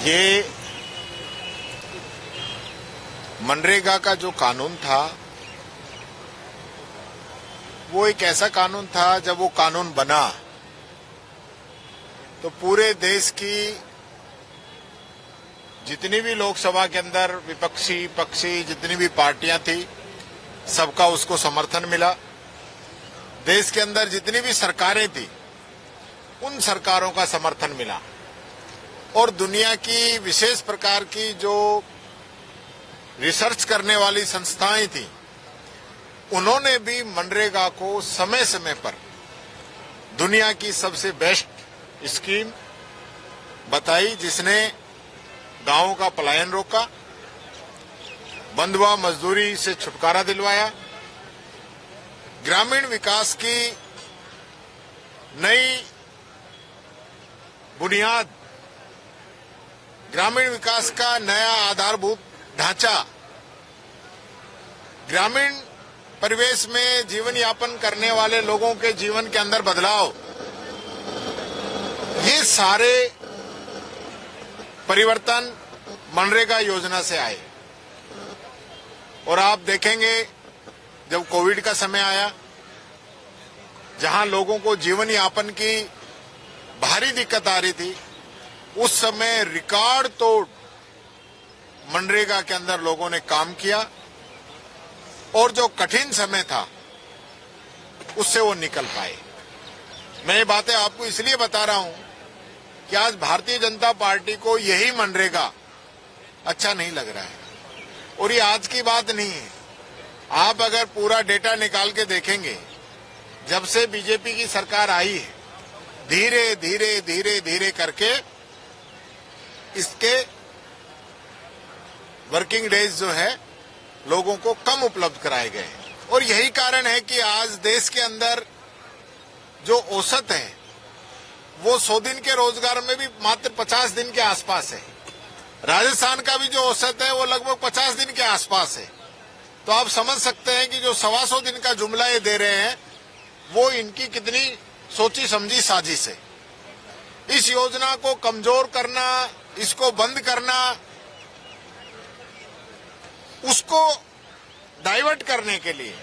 ये मनरेगा का जो कानून था वो एक ऐसा कानून था, जब वो कानून बना तो पूरे देश की जितनी भी लोकसभा के अंदर विपक्षी पक्षी जितनी भी पार्टियां थी, सबका उसको समर्थन मिला। देश के अंदर जितनी भी सरकारें थी, उन सरकारों का समर्थन मिला और दुनिया की विशेष प्रकार की जो रिसर्च करने वाली संस्थाएं थी, उन्होंने भी मनरेगा को समय समय पर दुनिया की सबसे बेस्ट स्कीम बताई, जिसने गांवों का पलायन रोका, बंधुआ मजदूरी से छुटकारा दिलवाया, ग्रामीण विकास की नई बुनियाद, ग्रामीण विकास का नया आधारभूत ढांचा, ग्रामीण परिवेश में जीवन यापन करने वाले लोगों के जीवन के अंदर बदलाव, ये सारे परिवर्तन मनरेगा योजना से आए। और आप देखेंगे, जब कोविड का समय आया, जहां लोगों को जीवन यापन की भारी दिक्कत आ रही थी, उस समय रिकॉर्ड तोड़ मनरेगा के अंदर लोगों ने काम किया और जो कठिन समय था उससे वो निकल पाए। मैं ये बातें आपको इसलिए बता रहा हूं कि आज भारतीय जनता पार्टी को यही मनरेगा अच्छा नहीं लग रहा है। और ये आज की बात नहीं है, आप अगर पूरा डेटा निकाल के देखेंगे, जब से बीजेपी की सरकार आई है, धीरे धीरे धीरे धीरे करके इसके वर्किंग डेज जो है लोगों को कम उपलब्ध कराए गए। और यही कारण है कि आज देश के अंदर जो औसत है वो 100 दिन के रोजगार में भी मात्र 50 दिन के आसपास है। राजस्थान का भी जो औसत है वो लगभग 50 दिन के आसपास है। तो आप समझ सकते हैं कि जो 125 दिन का जुमला ये दे रहे हैं, वो इनकी कितनी सोची समझी साजिश है। इस योजना को कमजोर करना, इसको बंद करना, उसको डाइवर्ट करने के लिए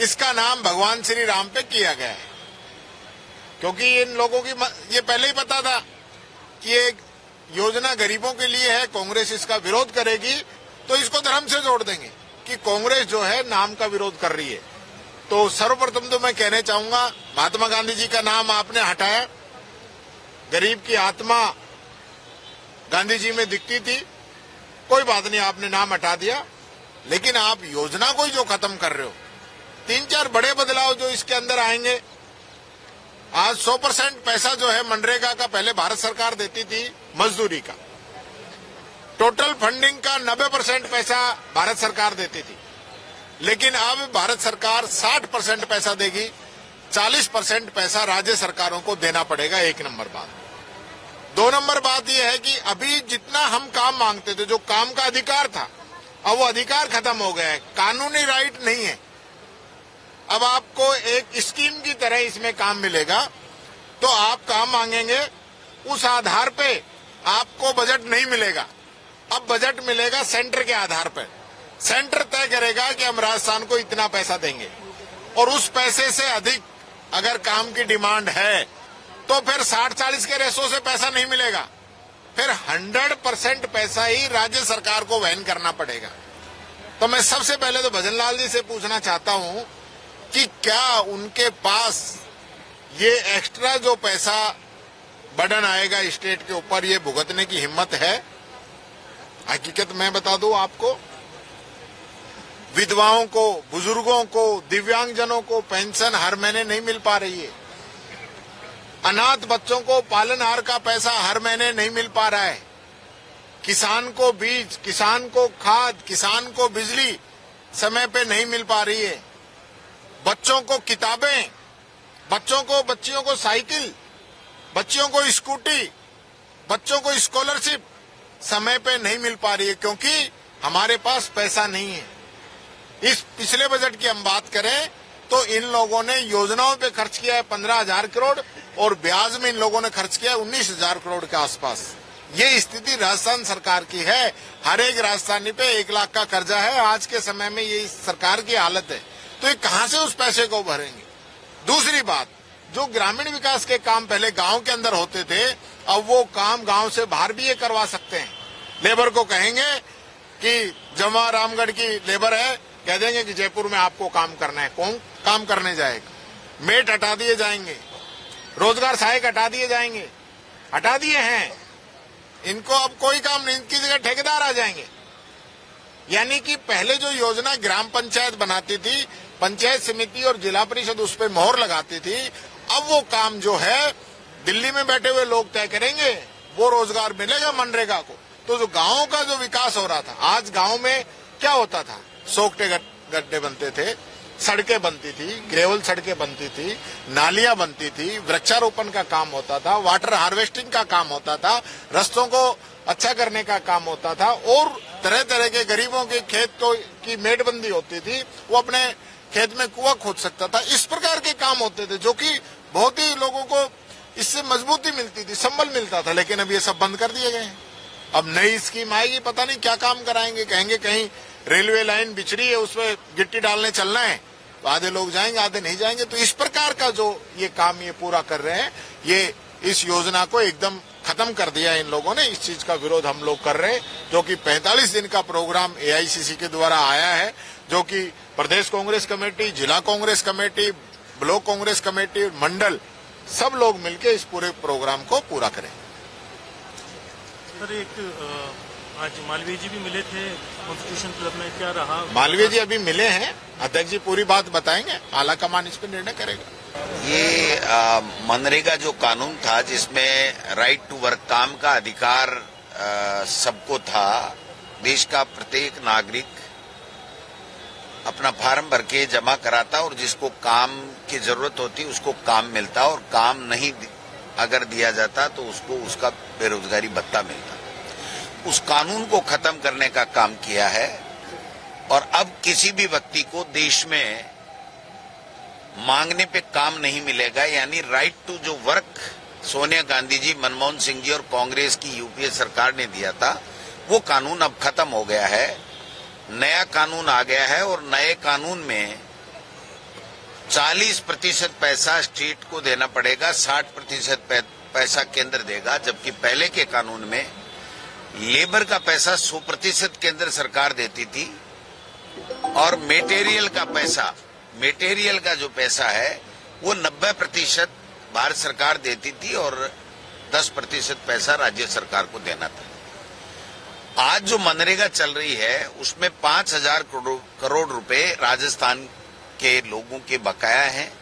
इसका नाम भगवान श्री राम पे किया गया है। क्योंकि इन लोगों की ये पहले ही पता था कि ये योजना गरीबों के लिए है, कांग्रेस इसका विरोध करेगी, तो इसको धर्म से जोड़ देंगे कि कांग्रेस जो है नाम का विरोध कर रही है। तो सर्वप्रथम तो मैं कहना चाहूंगा, महात्मा गांधी जी का नाम आपने हटाया, गरीब की आत्मा गांधी जी में दिखती थी, कोई बात नहीं, आपने नाम हटा दिया, लेकिन आप योजना को ही जो खत्म कर रहे हो। 3-4 बड़े बदलाव जो इसके अंदर आएंगे। आज 100% पैसा जो है मनरेगा का पहले भारत सरकार देती थी मजदूरी का, टोटल फंडिंग का 90% पैसा भारत सरकार देती थी, लेकिन अब भारत सरकार 60% पैसा देगी, 40% पैसा राज्य सरकारों को देना पड़ेगा। 1 नंबर बात। 2 नंबर बात यह है कि अभी जितना हम काम मांगते थे, जो काम का अधिकार था, अब वो अधिकार खत्म हो गया है, कानूनी राइट नहीं है। अब आपको एक स्कीम की तरह इसमें काम मिलेगा, तो आप काम मांगेंगे, उस आधार पे आपको बजट नहीं मिलेगा। अब बजट मिलेगा सेंटर के आधार पर। सेंटर तय करेगा कि हम राजस्थान को इतना पैसा देंगे, और उस पैसे से अधिक अगर काम की डिमांड है तो फिर 60-40 के रेशो से पैसा नहीं मिलेगा, फिर 100% पैसा ही राज्य सरकार को वहन करना पड़ेगा। तो मैं सबसे पहले तो भजन लाल जी से पूछना चाहता हूं कि क्या उनके पास ये एक्स्ट्रा जो पैसा बर्डन आएगा स्टेट के ऊपर, ये भुगतने की हिम्मत है? हकीकत मैं बता दूं आपको, विधवाओं को, बुजुर्गों को, दिव्यांगजनों को पेंशन हर महीने नहीं मिल पा रही है। अनाथ बच्चों को पालनहार का पैसा हर महीने नहीं मिल पा रहा है। किसान को बीज, किसान को खाद, किसान को बिजली समय पे नहीं मिल पा रही है। बच्चों को किताबें, बच्चियों को साइकिल, बच्चियों को स्कूटी, बच्चों को स्कॉलरशिप समय पे नहीं मिल पा रही है, क्योंकि हमारे पास पैसा नहीं है। इस पिछले बजट की हम बात करें तो इन लोगों ने योजनाओं पे खर्च किया है 15,000 करोड़, और ब्याज में इन लोगों ने खर्च किया है 19,000 करोड़ के आसपास। ये स्थिति राजस्थान सरकार की है। हर एक राजस्थानी पे 1 लाख का कर्जा है आज के समय में, ये सरकार की हालत है। तो ये कहां से उस पैसे को भरेंगे? दूसरी बात, जो ग्रामीण विकास के काम पहले गांव के अंदर होते थे, अब वो काम गांव से बाहर भी ये करवा सकते हैं। लेबर को कहेंगे कि जमा रामगढ़ की लेबर है, कह देंगे कि जयपुर में आपको काम करना है, कौन काम करने जाएगा? मेट हटा दिए जाएंगे, रोजगार सहायक हटा दिए जाएंगे, हटा दिए हैं। इनको अब कोई काम नहीं, इनकी जगह ठेकेदार आ जाएंगे। यानी कि पहले जो योजना ग्राम पंचायत बनाती थी, पंचायत समिति और जिला परिषद उस पर मोहर लगाती थी, अब वो काम जो है दिल्ली में बैठे हुए लोग तय करेंगे, वो रोजगार मिलेगा मनरेगा को। तो जो गांवों का जो विकास हो रहा था, आज गांव में क्या होता था? सोखटे गड्ढे बनते थे, सड़कें बनती थी, ग्रेवल सड़कें बनती थी, नालियां बनती थी, वृक्षारोपण का काम होता था, वाटर हार्वेस्टिंग का काम होता था, रस्तों को अच्छा करने का काम होता था, और तरह तरह के गरीबों के खेत की मेड़बंदी होती थी, वो अपने खेत में कुआं खोद सकता था। इस प्रकार के काम होते थे जो कि बहुत ही लोगों को इससे मजबूती मिलती थी, संबल मिलता था। लेकिन अब ये सब बंद कर दिए गए। अब नई स्कीम आएगी, पता नहीं क्या काम कराएंगे। कहेंगे कहीं रेलवे लाइन बिछड़ी है, उसमें गिट्टी डालने चलना है, तो आधे लोग जाएंगे, आधे नहीं जाएंगे। तो इस प्रकार का जो ये काम ये पूरा कर रहे हैं, ये इस योजना को एकदम खत्म कर दिया इन लोगों ने। इस चीज का विरोध हम लोग कर रहे हैं, जो कि 45 दिन का प्रोग्राम एआईसीसी के द्वारा आया है, जो कि प्रदेश कांग्रेस कमेटी, जिला Congress committee, block Congress committee, मंडल, सब लोग मिलकर इस पूरे प्रोग्राम को पूरा करें। सर, आज मालवीय जी भी मिले थे कॉन्स्टिट्यूशन क्लब में, क्या रहा? मालवीय जी अभी मिले हैं, अध्यक्ष जी पूरी बात बताएंगे, आला कमान इस पर निर्णय करेगा। ये मनरेगा जो कानून था, जिसमें राइट टू वर्क, काम का अधिकार सबको था, देश का प्रत्येक नागरिक अपना फार्म भर के जमा कराता और जिसको काम की जरूरत होती उसको काम मिलता, और काम नहीं अगर दिया जाता तो उसको उसका बेरोजगारी भत्ता मिलता। उस कानून को खत्म करने का काम किया है, और अब किसी भी व्यक्ति को देश में मांगने पे काम नहीं मिलेगा। यानी राइट टू जो वर्क सोनिया गांधी जी, मनमोहन सिंह जी और कांग्रेस की यूपीए सरकार ने दिया था, वो कानून अब खत्म हो गया है। नया कानून आ गया है, और नए कानून में 40% पैसा स्टेट को देना पड़ेगा, 60% पैसा केंद्र देगा। जबकि पहले के कानून में लेबर का पैसा 100% केंद्र सरकार देती थी, और मेटेरियल का जो पैसा है वो 90% भारत सरकार देती थी, और 10% पैसा राज्य सरकार को देना था। आज जो मनरेगा चल रही है उसमें 5,000 करोड़ रुपए राजस्थान के लोगों के बकाया हैं।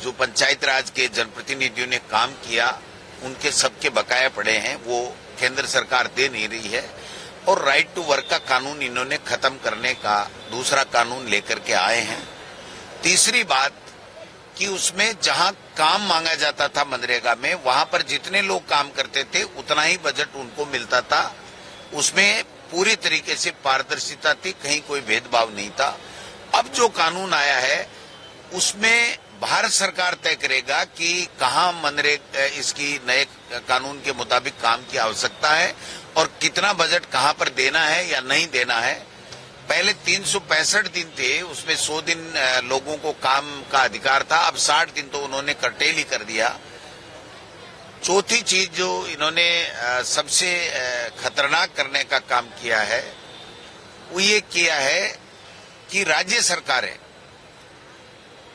जो पंचायत राज के जनप्रतिनिधियों ने काम किया, उनके सबके बकाया पड़े हैं, वो केंद्र सरकार दे नहीं रही है। और राइट टू वर्क का कानून इन्होंने खत्म करने का दूसरा कानून लेकर के आए हैं। तीसरी बात कि उसमें जहां काम मांगा जाता था मनरेगा में, वहां पर जितने लोग काम करते थे उतना ही बजट उनको मिलता था। उसमें पूरी तरीके से पारदर्शिता थी, कहीं कोई भेदभाव नहीं था। अब जो कानून आया है उसमें भारत सरकार तय करेगा कि कहां मनरेगा इसकी नए कानून के मुताबिक काम की आवश्यकता है, और कितना बजट कहां पर देना है या नहीं देना है। पहले 365 दिन थे, उसमें 100 दिन लोगों को काम का अधिकार था, अब 60 दिन तो उन्होंने कर्टेल ही कर दिया। चौथी चीज जो इन्होंने सबसे खतरनाक करने का काम किया है, वो ये किया है कि राज्य सरकारें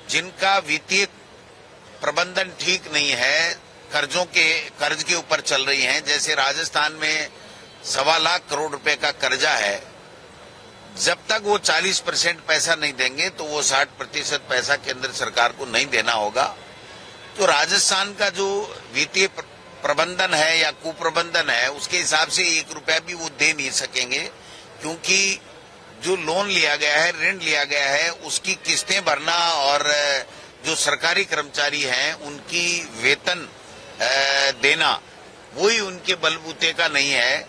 जिनका वित्तीय प्रबंधन ठीक नहीं है, कर्ज के ऊपर चल रही हैं, जैसे राजस्थान में 1.25 लाख करोड़ रुपए का कर्जा है, जब तक वो 40% पैसा नहीं देंगे तो वो 60% पैसा केंद्र सरकार को नहीं देना होगा। तो राजस्थान का जो वित्तीय प्रबंधन है या कुप्रबंधन है, उसके हिसाब से 1 रुपया भी वो दे नहीं सकेंगे, क्योंकि जो लोन लिया गया है, ऋण लिया गया है, उसकी किस्तें भरना और जो सरकारी कर्मचारी हैं उनकी वेतन देना, वही उनके बलबूते का नहीं है।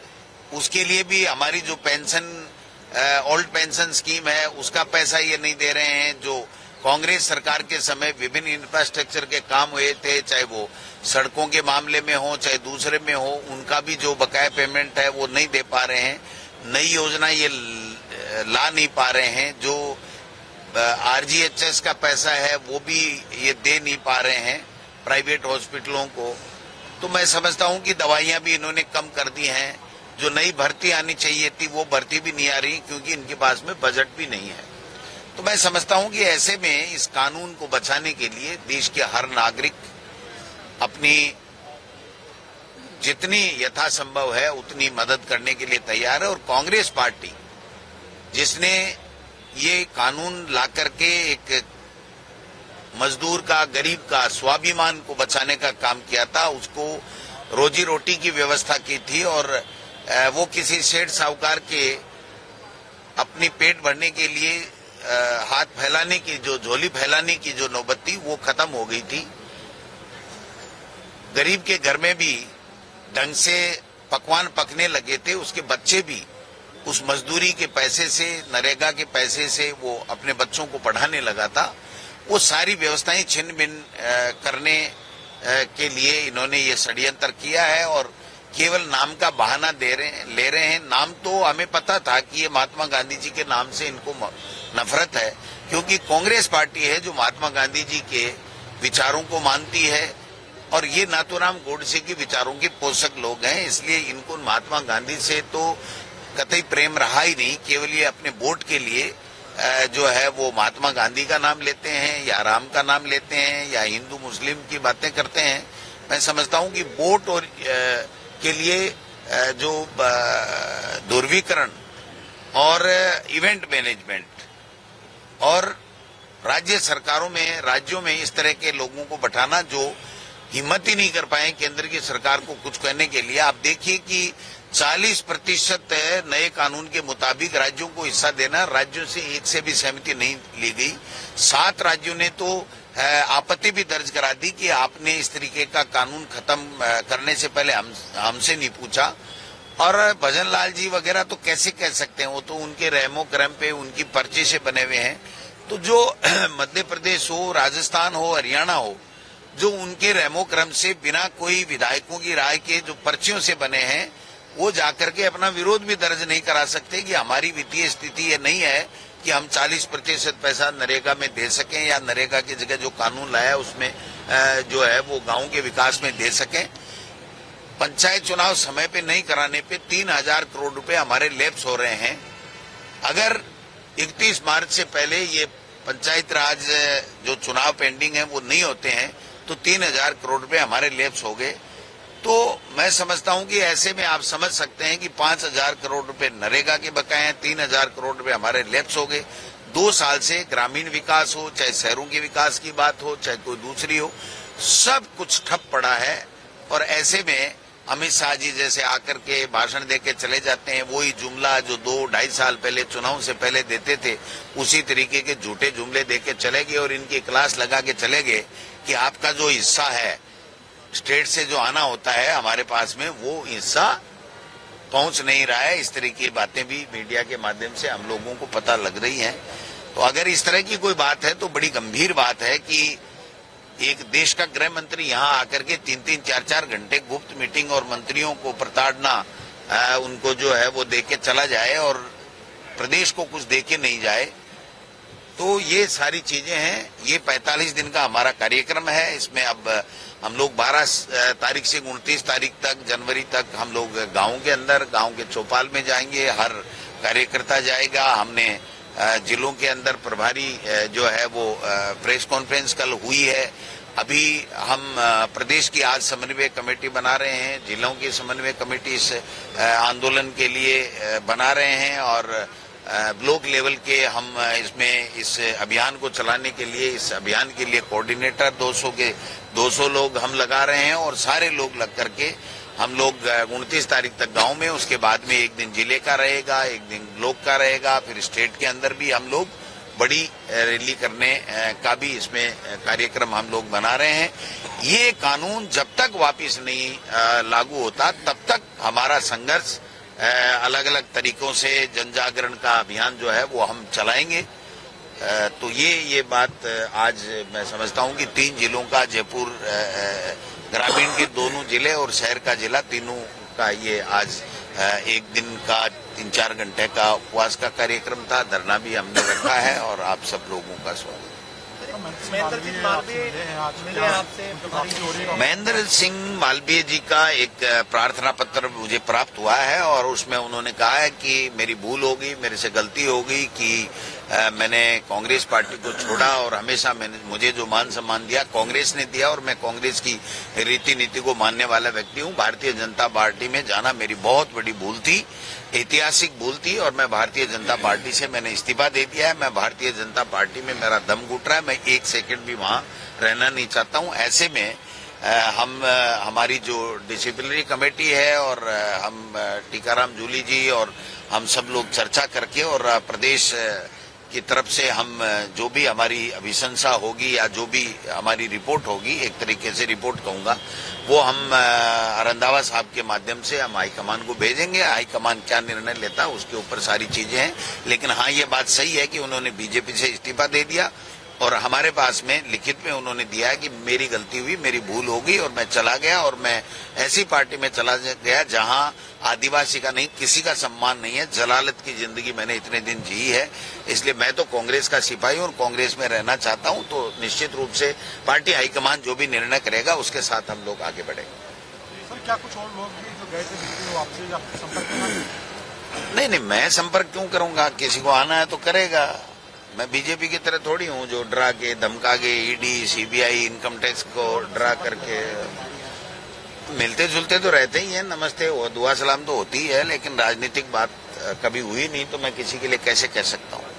उसके लिए भी हमारी जो पेंशन, ओल्ड पेंशन स्कीम है, उसका पैसा ये नहीं दे रहे हैं। जो कांग्रेस सरकार के समय विभिन्न इंफ्रास्ट्रक्चर के काम हुए थे, चाहे वो सड़कों के मामले में हो चाहे दूसरे में हो, उनका भी जो बकाया पेमेंट है वो नहीं दे पा रहे हैं। नई योजना ये ला नहीं पा रहे हैं। जो आरजीएचएस का पैसा है वो भी ये दे नहीं पा रहे हैं प्राइवेट हॉस्पिटलों को। तो मैं समझता हूं कि दवाइयां भी इन्होंने कम कर दी हैं। जो नई भर्ती आनी चाहिए थी वो भर्ती भी नहीं आ रही, क्योंकि इनके पास में बजट भी नहीं है। तो मैं समझता हूं कि ऐसे में इस कानून को बचाने के लिए देश के हर नागरिक अपनी जितनी यथासंभव है उतनी मदद करने के लिए तैयार है। और कांग्रेस पार्टी जिसने ये कानून ला करके एक मजदूर का, गरीब का स्वाभिमान को बचाने का काम किया था, उसको रोजी रोटी की व्यवस्था की थी, और वो किसी सेठ साहूकार के अपनी पेट भरने के लिए हाथ फैलाने की, जो झोली फैलाने की जो नौबत थी वो खत्म हो गई थी। गरीब के घर में भी ढंग से पकवान पकने लगे थे, उसके बच्चे भी उस मजदूरी के पैसे से, नरेगा के पैसे से वो अपने बच्चों को पढ़ाने लगा था। वो सारी व्यवस्थाएं छिन्न भिन्न करने के लिए इन्होंने ये षड्यंत्र किया है, और केवल नाम का बहाना ले रहे हैं। नाम तो हमें पता था कि ये महात्मा गांधी जी के नाम से इनको नफरत है, क्योंकि कांग्रेस पार्टी है जो महात्मा गांधी जी के विचारों को मानती है, और ये नाथूराम गोडसे के विचारों के पोषक लोग हैं। इसलिए इनको महात्मा गांधी से तो कतई प्रेम रहा ही नहीं। केवल ये अपने वोट के लिए जो है वो महात्मा गांधी का नाम लेते हैं, या राम का नाम लेते हैं, या हिंदू मुस्लिम की बातें करते हैं। मैं समझता हूं कि वोट और के लिए जो ध्रुवीकरण और इवेंट मैनेजमेंट और राज्य सरकारों में, राज्यों में इस तरह के लोगों को बैठाना जो हिम्मत ही नहीं कर पाए केंद्र की सरकार को कुछ कहने के लिए। आप देखिए कि 40% नए कानून के मुताबिक राज्यों को हिस्सा देना, राज्यों से एक से भी सहमति नहीं ली गई। 7 राज्यों ने तो आपत्ति भी दर्ज करा दी कि आपने इस तरीके का कानून खत्म करने से पहले हमसे नहीं पूछा। और भजन लाल जी वगैरह तो कैसे कह सकते हैं, वो तो उनके रहमो करम पे उनकी पर्ची से बने हुए हैं। तो जो मध्य प्रदेश हो, राजस्थान हो, हरियाणा हो, जो उनके रहमो क्रम से बिना कोई विधायकों की राय के जो पर्चियों से बने हैं, वो जाकर के अपना विरोध भी दर्ज नहीं करा सकते कि हमारी वित्तीय स्थिति ये नहीं है कि हम 40% पैसा नरेगा में दे सकें, या नरेगा की जगह जो कानून लाया उसमें जो है वो गांव के विकास में दे सकें। पंचायत चुनाव समय पे नहीं कराने पे 3000 करोड़ रुपए हमारे लैप्स हो रहे हैं। अगर 31 मार्च से पहले ये पंचायत राज जो चुनाव पेंडिंग है वो नहीं होते हैं तो 3000 करोड़ रुपए हमारे लैप्स हो गए। तो मैं समझता हूं कि ऐसे में आप समझ सकते हैं कि 5000 करोड़ रुपए नरेगा के बकाए हैं, 3000 करोड़ रुपए हमारे लैप्स हो गए। 2 साल से ग्रामीण विकास हो, चाहे शहरों के विकास की बात हो, चाहे कोई दूसरी हो, सब कुछ ठप पड़ा है। और ऐसे में अमित शाह जी जैसे आकर के भाषण देके चले जाते हैं, वही जुमला जो 2-2.5 साल पहले चुनाव से पहले देते थे, उसी तरीके के झूठे जुमले देके चले गए और इनकी क्लास लगा के चले गए कि आपका जो हिस्सा है स्टेट से जो आना होता है हमारे पास में, वो हिस्सा पहुंच नहीं रहा है। इस तरह की बातें भी मीडिया के माध्यम से हम लोगों को पता लग रही हैं। तो अगर इस तरह की कोई बात है तो बड़ी गंभीर बात है कि एक देश का गृह मंत्री यहाँ आकर के 3-3, 4-4 घंटे गुप्त मीटिंग और मंत्रियों को प्रताड़ना, उनको जो है वो देके चला जाए और प्रदेश को कुछ देके नहीं जाए। तो ये सारी चीजें हैं। ये 45 दिन का हमारा कार्यक्रम है। इसमें अब हम लोग 12 तारीख से 29 तारीख तक, जनवरी तक हम लोग गाँव के अंदर, गाँव के चौपाल में जाएंगे। हर कार्यकर्ता जाएगा। हमने जिलों के अंदर प्रभारी जो है वो प्रेस कॉन्फ्रेंस कल हुई है। अभी हम प्रदेश की आज समन्वय कमेटी बना रहे हैं, जिलों की समन्वय कमेटी इस आंदोलन के लिए बना रहे हैं, और ब्लॉक लेवल के हम इसमें इस अभियान को चलाने के लिए, इस अभियान के लिए कोऑर्डिनेटर 200 लोग हम लगा रहे हैं। और सारे लोग लग करके हम लोग 29 तारीख तक गांव में, उसके बाद में एक दिन जिले का रहेगा, एक दिन ब्लॉक का रहेगा, फिर स्टेट के अंदर भी हम लोग बड़ी रैली करने का भी इसमें कार्यक्रम हम लोग बना रहे हैं। ये कानून जब तक वापस नहीं लागू होता तब तक हमारा संघर्ष अलग अलग तरीकों से जन जागरण का अभियान जो है वो हम चलाएंगे। तो ये बात आज मैं समझता हूं कि 3 जिलों का, जयपुर ग्रामीण के दोनों जिले और शहर का जिला तीनों का ये आज एक दिन का 3-4 घंटे का उपवास का कार्यक्रम था। धरना भी हमने रखा है और आप सब लोगों का स्वागत। महेंद्र सिंह मालवीय जी का एक प्रार्थना पत्र मुझे प्राप्त हुआ है और उसमें उन्होंने कहा है कि मेरी भूल होगी, मेरे से गलती होगी कि मैंने कांग्रेस पार्टी को छोड़ा और हमेशा मुझे जो मान सम्मान दिया कांग्रेस ने दिया और मैं कांग्रेस की रीति नीति को मानने वाला व्यक्ति हूं। भारतीय जनता पार्टी में जाना मेरी बहुत बड़ी भूल थी, ऐतिहासिक भूल थी और मैं भारतीय जनता पार्टी से मैंने इस्तीफा दे दिया है। मैं भारतीय जनता पार्टी में मेरा दम घुट रहा है, मैं एक सेकंड भी वहां रहना नहीं चाहता हूं। ऐसे में हमारी जो डिसिप्लिनरी कमेटी है और हम टीकाराम जूली जी और हम सब लोग चर्चा करके और प्रदेश की तरफ से हम जो भी हमारी अभिशंसा होगी या जो भी हमारी रिपोर्ट होगी, एक तरीके से रिपोर्ट कहूंगा, वो हम रंधावा साहब के माध्यम से हम हाईकमान को भेजेंगे। हाईकमान क्या निर्णय लेता है उसके ऊपर सारी चीजें हैं, लेकिन हाँ ये बात सही है कि उन्होंने बीजेपी से इस्तीफा दे दिया और हमारे पास में लिखित में उन्होंने दिया है कि मेरी गलती हुई, मेरी भूल होगी और मैं चला गया और मैं ऐसी पार्टी में चला गया जहां आदिवासी का नहीं, किसी का सम्मान नहीं है। जलालत की जिंदगी मैंने इतने दिन जी है, इसलिए मैं तो कांग्रेस का सिपाही हूं और कांग्रेस में रहना चाहता हूं। तो निश्चित रूप से पार्टी हाईकमान जो भी निर्णय करेगा उसके साथ हम लोग आगे बढ़ेंगे। सर क्या कुछ और लोग भी जो गए थे आपसे आपके संपर्क में? नहीं, मैं संपर्क क्यों करूंगा? किसी को आना है तो करेगा। मैं बीजेपी की तरह थोड़ी हूं जो डरा के धमका के ईडी, सीबीआई, इनकम टैक्स को डरा करके। मिलते जुलते तो रहते ही हैं, नमस्ते दुआ सलाम तो होती है, लेकिन राजनीतिक बात कभी हुई नहीं तो मैं किसी के लिए कैसे कह सकता हूं।